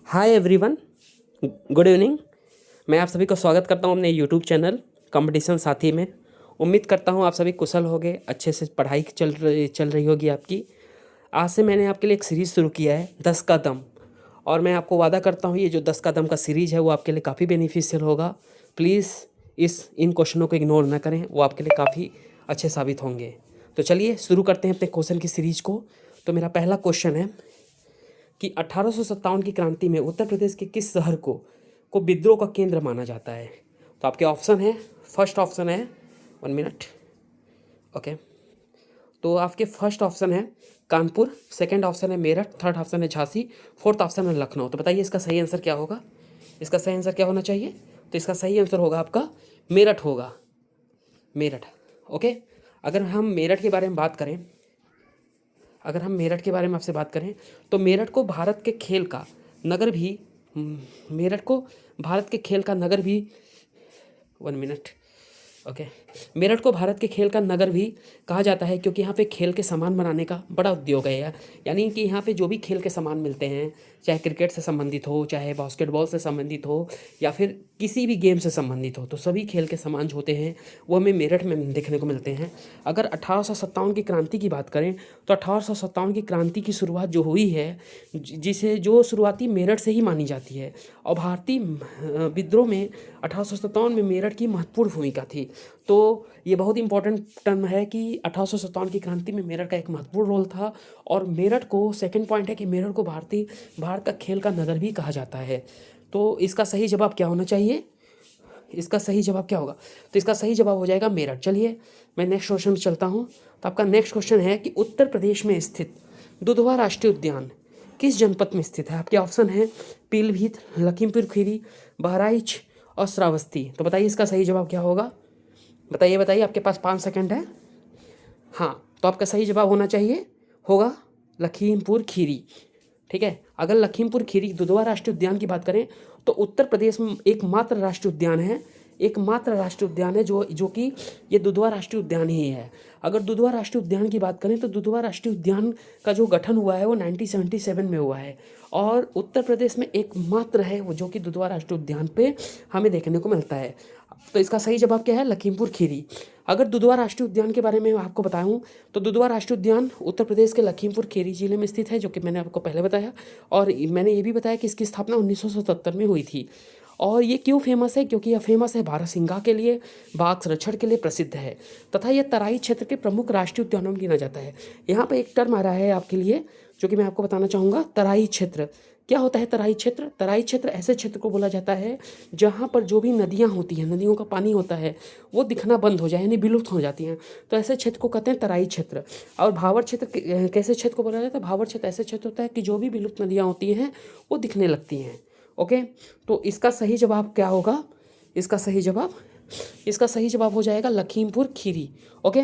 Hi everyone, good evening. मैं आप सभी को स्वागत करता हूं अपने यूट्यूब चैनल कंपटीशन साथी में। उम्मीद करता हूं आप सभी कुशल होंगे, अच्छे से पढ़ाई चल रही होगी आपकी। आज से मैंने आपके लिए एक सीरीज़ शुरू किया है 10 का दम, और मैं आपको वादा करता हूं ये जो 10 का दम का सीरीज़ है वो आपके लिए काफ़ी बेनिफिशियल होगा। प्लीज़ इन क्वेश्चनों को इग्नोर ना करें, वो आपके लिए काफ़ी अच्छे साबित होंगे। तो चलिए शुरू करते हैं अपने क्वेश्चन की सीरीज़ को। तो मेरा पहला क्वेश्चन है कि 1857 की क्रांति में उत्तर प्रदेश के किस शहर को विद्रोह का केंद्र माना जाता है। तो आपके ऑप्शन है, फर्स्ट ऑप्शन है 1 मिनट, ओके। तो आपके फर्स्ट ऑप्शन है कानपुर, सेकंड ऑप्शन है मेरठ, थर्ड ऑप्शन है झांसी, फोर्थ ऑप्शन है लखनऊ। तो बताइए इसका सही आंसर क्या होगा, इसका सही आंसर क्या होना चाहिए। तो इसका सही आंसर होगा आपका मेरठ होगा, मेरठ, ओके। अगर हम मेरठ के बारे में बात करें, अगर हम मेरठ के बारे में आपसे बात करें तो मेरठ को भारत के खेल का नगर भी, मेरठ को भारत के खेल का नगर भी, 1 मिनट, ओके। मेरठ को भारत के खेल का नगर भी कहा जाता है क्योंकि यहाँ पे खेल के सामान बनाने का बड़ा उद्योग है यार। यानी कि यहाँ पे जो भी खेल के सामान मिलते हैं, चाहे क्रिकेट से संबंधित हो, चाहे बास्केटबॉल से संबंधित हो, या फिर किसी भी गेम से संबंधित हो, तो सभी खेल के सामान जो होते हैं वो हमें मेरठ में देखने को मिलते हैं। अगर 1857 की क्रांति की बात करें तो 1857 की क्रांति की शुरुआत जो हुई है, जिसे जो शुरुआती मेरठ से ही मानी जाती है। और भारतीय विद्रोह में 1857 में मेरठ की महत्वपूर्ण भूमिका थी। तो ये बहुत इंपॉर्टेंट टर्म है कि 1857 की क्रांति में मेरठ का एक महत्वपूर्ण रोल था। और मेरठ को, सेकंड पॉइंट है कि मेरठ को भारत का खेल का नगर भी कहा जाता है। तो इसका सही जवाब क्या होना चाहिए, इसका सही जवाब क्या होगा। तो इसका सही जवाब हो जाएगा मेरठ। चलिए मैं नेक्स्ट क्वेश्चन में चलता हूँ। तो आपका नेक्स्ट क्वेश्चन है कि उत्तर प्रदेश में स्थित दुधवा राष्ट्रीय उद्यान किस जनपद में स्थित है। आपके ऑप्शन है पीलीभीत, लखीमपुर खीरी, बहराइच और श्रावस्ती। तो बताइए इसका सही जवाब क्या होगा, बताइए बताइए, आपके पास 5 सेकंड है। हाँ, तो आपका सही जवाब होना चाहिए, होगा लखीमपुर खीरी, ठीक है। अगर लखीमपुर खीरी दुधवा राष्ट्रीय उद्यान की बात करें तो उत्तर प्रदेश में एकमात्र राष्ट्रीय उद्यान है, एकमात्र राष्ट्रीय उद्यान है जो कि ये दुधवा राष्ट्रीय उद्यान ही है। अगर दुधवा राष्ट्रीय उद्यान की बात करें तो दुधवा राष्ट्रीय उद्यान का जो गठन हुआ है वो 1977 में हुआ है, और उत्तर प्रदेश में एकमात्र है वो जो कि दुधवा राष्ट्रीय उद्यान पे हमें देखने को मिलता है। तो इसका सही जवाब क्या है, लखीमपुर खीरी। अगर दुधवा राष्ट्रीय उद्यान के बारे में आपको बताऊं तो दुधवा राष्ट्रीय उद्यान उत्तर प्रदेश के लखीमपुर खीरी जिले में स्थित है, जो कि मैंने आपको पहले बताया। और मैंने ये भी बताया कि इसकी स्थापना 1977 में हुई थी। और ये क्यों फेमस है, क्योंकि यह फेमस है बारहसिंगा के लिए, बाघ संरक्षण के लिए प्रसिद्ध है, तथा यह तराई क्षेत्र के प्रमुख राष्ट्रीय उद्यानों में गिना जाता है। यहाँ पर एक टर्म आ रहा है आपके लिए जो कि मैं आपको बताना चाहूँगा, तराई क्षेत्र। क्या होता है तराई क्षेत्र। तराई क्षेत्र ऐसे क्षेत्र को बोला जाता है जहाँ पर जो भी नदियाँ होती हैं, नदियों का पानी होता है वो दिखना बंद हो जाए, यानी विलुप्त हो जाती हैं, तो ऐसे क्षेत्र को कहते हैं तराई क्षेत्र। और भावर क्षेत्र कैसे क्षेत्र को बोला जाता है, भावर क्षेत्र ऐसे क्षेत्र होता है कि जो भी विलुप्त नदियाँ होती हैं वो दिखने लगती हैं, ओके। तो इसका सही जवाब क्या होगा, इसका सही जवाब हो जाएगा लखीमपुर खीरी, ओके।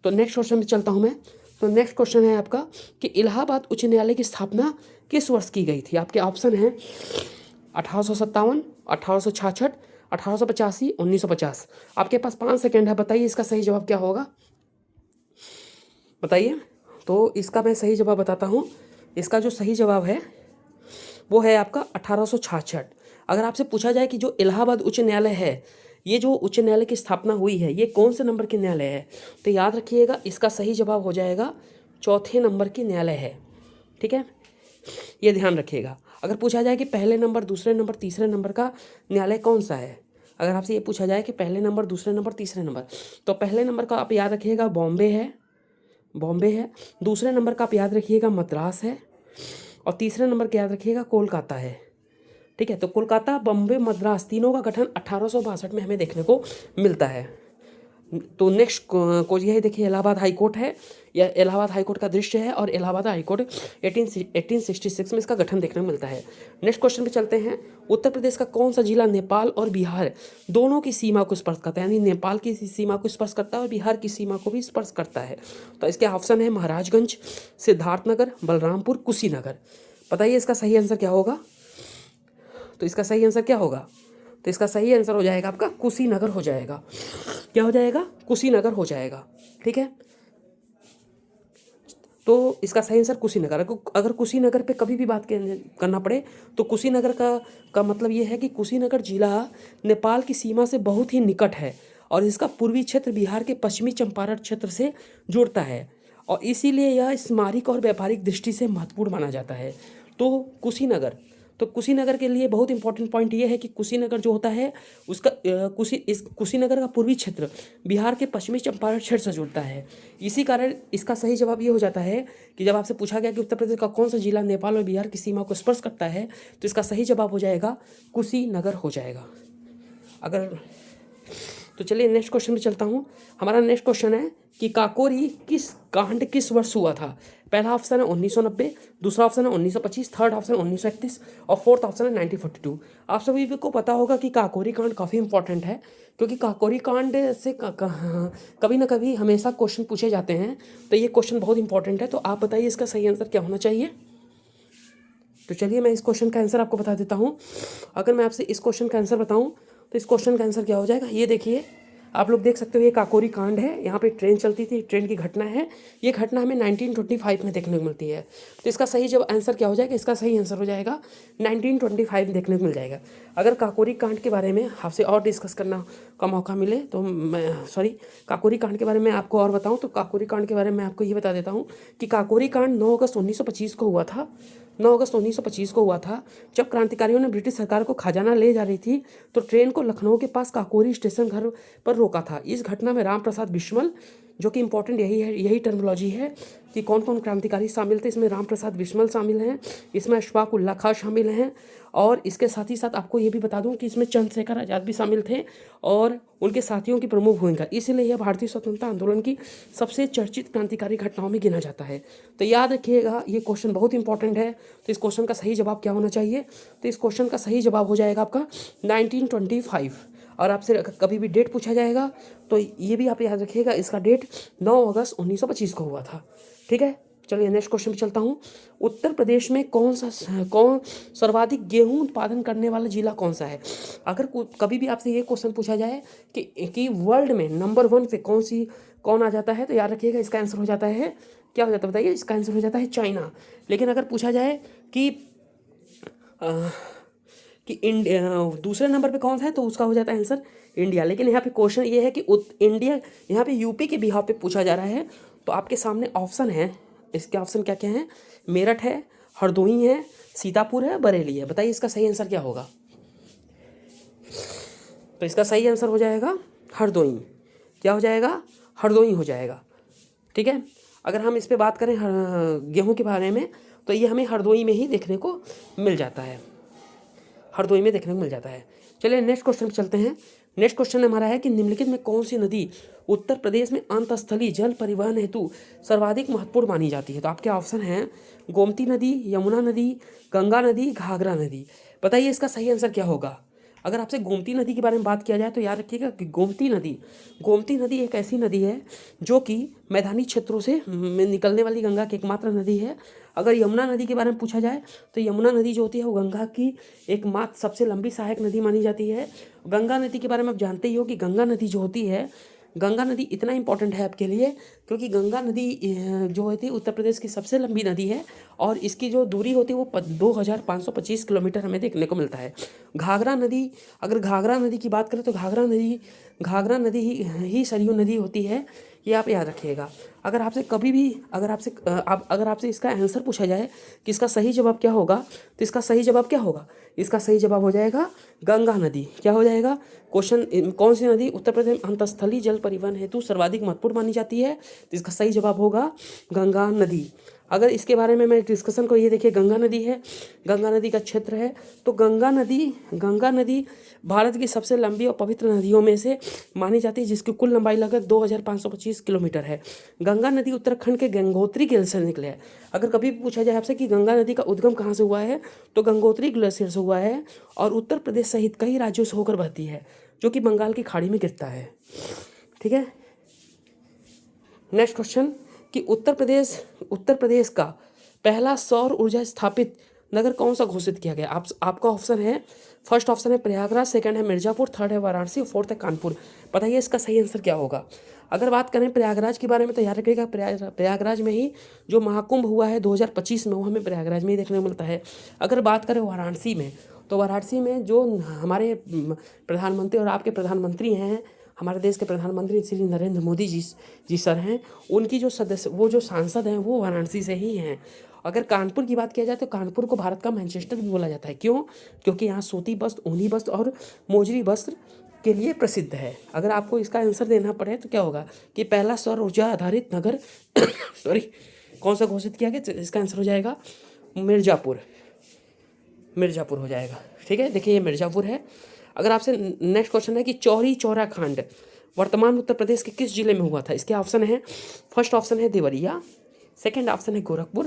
तो नेक्स्ट क्वेश्चन में चलता हूँ मैं। तो नेक्स्ट क्वेश्चन है आपका कि इलाहाबाद उच्च न्यायालय की स्थापना किस वर्ष की गई थी। आपके ऑप्शन हैं 1857, 1866, 1885, 1950। आपके पास 5 सेकेंड है, बताइए इसका सही जवाब क्या होगा, बताइए। तो इसका मैं सही जवाब बताता हूँ। इसका जो सही जवाब है वो है आपका 1866। अगर आपसे पूछा जाए कि जो इलाहाबाद उच्च न्यायालय है, ये जो उच्च न्यायालय की स्थापना हुई है, ये कौन से नंबर के न्यायालय है, तो याद रखिएगा इसका सही जवाब हो जाएगा चौथे नंबर की न्यायालय है, ठीक है। ये ध्यान रखिएगा। अगर पूछा जाए कि पहले नंबर, दूसरे नंबर, तीसरे नंबर का न्यायालय कौन सा है, अगर आपसे ये पूछा जाए कि पहले नंबर, दूसरे नंबर, तीसरे नंबर, तो पहले नंबर का आप याद रखिएगा बॉम्बे है, बॉम्बे है। दूसरे नंबर का आप याद रखिएगा मद्रास है, और तीसरे नंबर का याद रखिएगा कोलकाता है, ठीक है। तो कोलकाता, बॉम्बे, मद्रास तीनों का गठन 1862 में हमें देखने को मिलता है। तो नेक्स्ट को यह देखिए इलाहाबाद हाई कोर्ट है, यह इलाहाबाद हाई कोर्ट का दृश्य है, और इलाहाबाद हाई कोर्ट 1866 में इसका गठन देखने को मिलता है। नेक्स्ट क्वेश्चन पे चलते हैं। उत्तर प्रदेश का कौन सा जिला नेपाल और बिहार दोनों की सीमा को स्पर्श करता है, यानी नेपाल की सीमा को स्पर्श करता है और बिहार की सीमा को भी स्पर्श करता है। तो इसके ऑप्शन है महाराजगंज, सिद्धार्थनगर, बलरामपुर, कुशीनगर। बताइए इसका सही आंसर क्या होगा। तो इसका सही आंसर क्या होगा, तो इसका सही आंसर हो जाएगा आपका कुशीनगर हो जाएगा। क्या हो जाएगा, कुशीनगर हो जाएगा, ठीक है। तो इसका सही आंसर कुशीनगर। अगर कुशीनगर पे कभी भी बात करना पड़े तो कुशीनगर का मतलब ये है कि कुशीनगर जिला नेपाल की सीमा से बहुत ही निकट है और इसका पूर्वी क्षेत्र बिहार के पश्चिमी चंपारण क्षेत्र से जुड़ता है और इसीलिए यह स्मारक और व्यापारिक दृष्टि से महत्वपूर्ण माना जाता है। तो कुशीनगर के लिए बहुत इंपॉर्टेंट पॉइंट ये है कि कुशीनगर जो होता है उसका कुशीनगर का पूर्वी क्षेत्र बिहार के पश्चिमी चंपारण क्षेत्र से जुड़ता है। इसी कारण इसका सही जवाब ये हो जाता है कि जब आपसे पूछा गया कि उत्तर प्रदेश का कौन सा जिला नेपाल और बिहार की सीमा को स्पर्श करता है तो इसका सही जवाब हो जाएगा कुशीनगर हो जाएगा। तो चलिए नेक्स्ट क्वेश्चन में चलता हूँ। हमारा नेक्स्ट क्वेश्चन है कि काकोरी किस वर्ष हुआ था। पहला ऑप्शन है 1990, दूसरा ऑप्शन है 1925, थर्ड ऑप्शन 1931 और फोर्थ ऑप्शन है 1942। आप सभी को पता होगा कि काकोरी कांड काफ़ी इंपॉर्टेंट है क्योंकि काकोरी कांड से कभी ना कभी हमेशा क्वेश्चन पूछे जाते हैं, तो ये क्वेश्चन बहुत इंपॉर्टेंट है। तो आप बताइए इसका सही आंसर क्या होना चाहिए। तो चलिए मैं इस क्वेश्चन का आंसर आपको बता देता हूँ। अगर मैं आपसे इस क्वेश्चन का आंसर बताऊँ तो इस क्वेश्चन का आंसर क्या हो जाएगा, ये देखिए आप लोग देख सकते हो ये काकोरी कांड है। यहाँ पे ट्रेन चलती थी, ट्रेन की घटना है। ये घटना हमें 1925 में देखने को मिलती है। तो इसका सही जब आंसर क्या हो जाएगा, इसका सही आंसर हो जाएगा 1925 देखने को मिल जाएगा। अगर काकोरी कांड के बारे में आपसे और डिस्कस करना का मौका मिले तो काकोरी कांड के बारे में आपको और बताऊँ तो काकोरी कांड के बारे में आपको ये बता देता हूँ कि काकोरी कांड 9 अगस्त 1925 को हुआ था। 9 अगस्त 1925 को हुआ था जब क्रांतिकारियों ने ब्रिटिश सरकार को खजाना ले जा रही थी तो ट्रेन को लखनऊ के पास काकोरी स्टेशन घर पर रोका था। इस घटना में राम प्रसाद बिस्मिल, जो कि इंपॉर्टेंट यही टर्मिनोलॉजी है कि कौन कौन क्रांतिकारी शामिल थे, इसमें राम प्रसाद बिस्मिल शामिल हैं, इसमें अशफाक उल्लाह खां शामिल हैं और इसके साथ ही साथ आपको ये भी बता दूं कि इसमें चंद्रशेखर आज़ाद भी शामिल थे और उनके साथियों की प्रमुख भूमिका, इसलिए यह भारतीय स्वतंत्रता आंदोलन की सबसे चर्चित क्रांतिकारी घटनाओं में गिना जाता है। तो याद रखिएगा ये क्वेश्चन बहुत इंपॉर्टेंट है। तो इस क्वेश्चन का सही जवाब क्या होना चाहिए, तो इस क्वेश्चन का सही जवाब हो जाएगा आपका 1925। और आपसे कभी भी डेट पूछा जाएगा तो ये भी आप याद रखिएगा, इसका डेट 9 अगस्त 1925 को हुआ था। ठीक है, चलिए नेक्स्ट क्वेश्चन पे चलता हूँ। उत्तर प्रदेश में कौन सर्वाधिक गेहूं उत्पादन करने वाला जिला कौन सा है। अगर कभी भी आपसे ये क्वेश्चन पूछा जाए कि वर्ल्ड में नंबर 1 पे कौन आ जाता है तो याद रखिएगा इसका आंसर हो जाता है, क्या हो जाता है बताइए, इसका आंसर हो जाता है चाइना। लेकिन अगर पूछा जाए कि इंडिया दूसरे नंबर पे कौन सा है तो उसका हो जाता है आंसर इंडिया। लेकिन यहाँ पे क्वेश्चन ये है कि इंडिया यहाँ पे यूपी के बिहार पे पूछा जा रहा है। तो आपके सामने ऑप्शन है, इसके ऑप्शन क्या क्या हैं, मेरठ है, हरदोई है, सीतापुर है, बरेली है। बताइए इसका सही आंसर क्या होगा। तो इसका सही आंसर हो जाएगा हरदोई। क्या हो जाएगा, हरदोई हो जाएगा। ठीक है, अगर हम इस पर बात करें गेहूं के बारे में तो ये हमें हरदोई में ही देखने को मिल जाता है, हरदोई में देखने को मिल जाता है। चलिए नेक्स्ट क्वेश्चन पे चलते हैं। नेक्स्ट क्वेश्चन हमारा है कि निम्नलिखित में कौन सी नदी उत्तर प्रदेश में अंतस्थलीय जल परिवहन हेतु सर्वाधिक महत्वपूर्ण मानी जाती है। तो आपके ऑप्शन हैं गोमती नदी, यमुना नदी, गंगा नदी, घाघरा नदी। बताइए इसका सही आंसर क्या होगा। अगर आपसे गोमती नदी के बारे में बात किया जाए तो याद रखिएगा कि गोमती नदी एक ऐसी नदी है जो कि मैदानी क्षेत्रों से निकलने वाली गंगा की एकमात्र नदी है। अगर यमुना नदी के बारे में पूछा जाए तो यमुना नदी जो होती है वो गंगा की एकमात्र सबसे लंबी सहायक नदी मानी जाती है। गंगा नदी के बारे में आप जानते ही हो कि गंगा नदी जो होती है, गंगा नदी इतना इंपॉर्टेंट है आपके लिए क्योंकि गंगा नदी जो होती है उत्तर प्रदेश की सबसे लंबी नदी है और इसकी जो दूरी होती है वो 2525 किलोमीटर हमें देखने को मिलता है। घाघरा नदी, अगर घाघरा नदी की बात करें तो घाघरा नदी ही सरयू नदी होती है, ये आप याद रखिएगा। अगर आपसे कभी भी अगर आपसे इसका आंसर पूछा जाए कि इसका सही जवाब क्या होगा तो इसका सही जवाब क्या होगा, इसका सही जवाब हो जाएगा गंगा नदी। क्या हो जाएगा क्वेश्चन, कौन सी नदी उत्तर प्रदेश में अंतस्थलीय जल परिवहन हेतु सर्वाधिक महत्वपूर्ण मानी जाती है, तो इसका सही जवाब होगा गंगा नदी। अगर इसके बारे में मैं डिस्कशन को, ये देखिए गंगा नदी है, गंगा नदी का क्षेत्र है। तो गंगा नदी भारत की सबसे लंबी और पवित्र नदियों में से मानी जाती है जिसकी कुल लंबाई लगभग 2525 किलोमीटर है। गंगा नदी उत्तराखंड के गंगोत्री ग्लेशियर से निकले है। अगर कभी पूछा जाए आपसे कि गंगा नदी का उद्गम कहाँ से हुआ है तो गंगोत्री ग्लेशियर से हुआ है और उत्तर प्रदेश सहित कई राज्यों से होकर बहती है जो कि बंगाल की खाड़ी में गिरता है। ठीक है, नेक्स्ट क्वेश्चन कि उत्तर प्रदेश का पहला सौर ऊर्जा स्थापित नगर कौन सा घोषित किया गया? आपका ऑप्शन है, फर्स्ट ऑप्शन है प्रयागराज, सेकंड है मिर्ज़ापुर, थर्ड है वाराणसी और फोर्थ है कानपुर। बताइए इसका सही आंसर क्या होगा? अगर बात करें प्रयागराज के बारे में तो याद रखिएगा, प्रयागराज में ही जो महाकुंभ हुआ है 2025 में, वो हमें प्रयागराज में ही देखने को मिलता है। अगर बात करें वाराणसी में, तो वाराणसी में जो हमारे प्रधानमंत्री और आपके प्रधानमंत्री हैं, हमारे देश के प्रधानमंत्री श्री नरेंद्र मोदी जी सर हैं, उनकी जो सदस्य, वो जो सांसद हैं, वो वाराणसी से ही हैं। अगर कानपुर की बात किया जाए तो कानपुर को भारत का मैनचेस्टर भी बोला जाता है। क्यों? क्योंकि यहाँ सूती वस्त्र, ऊनी वस्त्र और मोजरी वस्त्र के लिए प्रसिद्ध है। अगर आपको इसका आंसर देना पड़े तो क्या होगा कि पहला सौर ऊर्जा आधारित नगर सॉरी कौन सा घोषित किया गया? इसका आंसर हो जाएगा मिर्ज़ापुर हो जाएगा। ठीक है, देखिए ये मिर्ज़ापुर है। अगर आपसे नेक्स्ट क्वेश्चन है कि चौरी चौरा कांड वर्तमान उत्तर प्रदेश के किस जिले में हुआ था? इसके ऑप्शन है, फर्स्ट ऑप्शन है देवरिया, सेकंड ऑप्शन है गोरखपुर,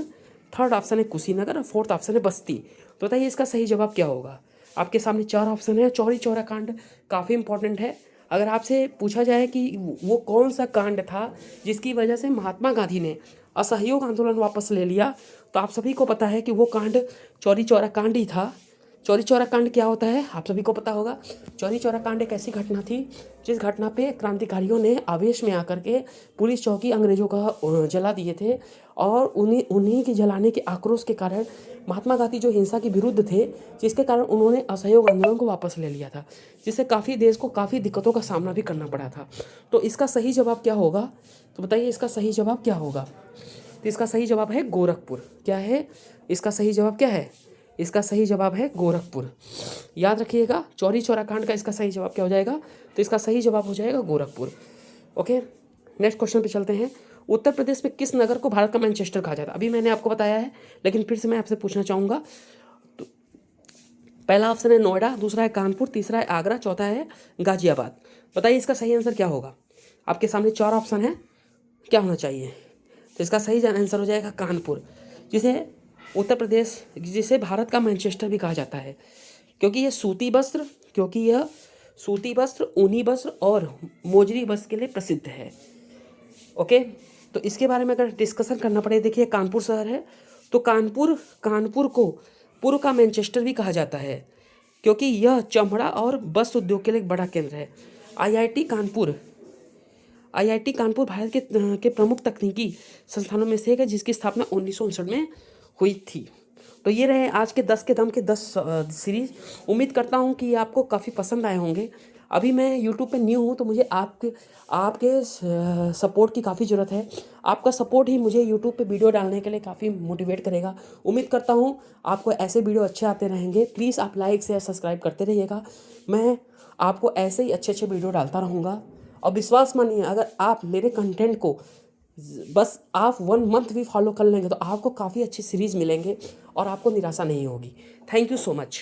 थर्ड ऑप्शन है कुशीनगर और फोर्थ ऑप्शन है बस्ती। तो बताइए इसका सही जवाब क्या होगा? आपके सामने 4 ऑप्शन है। चौरी चौरा कांड काफ़ी इंपॉर्टेंट है। अगर आपसे पूछा जाए कि वो कौन सा कांड था जिसकी वजह से महात्मा गांधी ने असहयोग आंदोलन वापस ले लिया, तो आप सभी को पता है कि वो कांड चौरी चौरा कांड ही था। चौरी चौरा कांड क्या होता है आप सभी को पता होगा। चौरी चौरा कांड एक ऐसी घटना थी जिस घटना पे क्रांतिकारियों ने आवेश में आकर के पुलिस चौकी अंग्रेजों का जला दिए थे, और उन्हीं के जलाने के आक्रोश के कारण महात्मा गांधी जो हिंसा के विरुद्ध थे, जिसके कारण उन्होंने असहयोग आंदोलन को वापस ले लिया था, जिससे काफ़ी देश को काफ़ी दिक्कतों का सामना भी करना पड़ा था। तो इसका सही जवाब क्या होगा? तो बताइए इसका सही जवाब क्या होगा? तो इसका सही जवाब है गोरखपुर। क्या है इसका सही जवाब? क्या है इसका सही जवाब? है गोरखपुर। याद रखिएगा, चौरी चौरा कांड का इसका सही जवाब क्या हो जाएगा? तो इसका सही जवाब हो जाएगा गोरखपुर। ओके, नेक्स्ट क्वेश्चन पे चलते हैं। उत्तर प्रदेश में किस नगर को भारत का मैनचेस्टर कहा जाता है? अभी मैंने आपको बताया है, लेकिन फिर से मैं आपसे पूछना चाहूँगा। तो पहला ऑप्शन है नोएडा, दूसरा है कानपुर, तीसरा है आगरा, चौथा है गाजियाबाद। बताइए इसका सही आंसर क्या होगा? आपके सामने 4 ऑप्शन है, क्या होना चाहिए? तो इसका सही आंसर हो जाएगा कानपुर, जिसे उत्तर प्रदेश, जिसे भारत का मैनचेस्टर भी कहा जाता है, क्योंकि यह सूती वस्त्र, ऊनी वस्त्र और मोजरी वस्त्र के लिए प्रसिद्ध है। ओके, तो इसके बारे में अगर डिस्कशन करना पड़े, देखिए कानपुर शहर है, तो कानपुर को पूर्व का मैनचेस्टर भी कहा जाता है, क्योंकि यह चमड़ा और वस्त्र उद्योग के लिए एक बड़ा केंद्र है। आईआईटी कानपुर भारत के प्रमुख तकनीकी संस्थानों में से एक है, जिसकी स्थापना 1959 में हुई थी। तो ये रहे आज के 10 के दम के 10 सीरीज़। उम्मीद करता हूँ कि आपको काफ़ी पसंद आए होंगे। अभी मैं यूट्यूब पे न्यू हूँ, तो मुझे आपके सपोर्ट की काफ़ी ज़रूरत है। आपका सपोर्ट ही मुझे यूट्यूब पे वीडियो डालने के लिए काफ़ी मोटिवेट करेगा। उम्मीद करता हूँ आपको ऐसे वीडियो अच्छे आते रहेंगे। प्लीज़ आप लाइक शेयर सब्सक्राइब करते रहिएगा। मैं आपको ऐसे ही अच्छे वीडियो डालता रहूँगा। और विश्वास मानिए, अगर आप मेरे कंटेंट को बस आप 1 मंथ भी फॉलो कर लेंगे तो आपको काफ़ी अच्छी सीरीज़ मिलेंगे और आपको निराशा नहीं होगी। Thank you so much.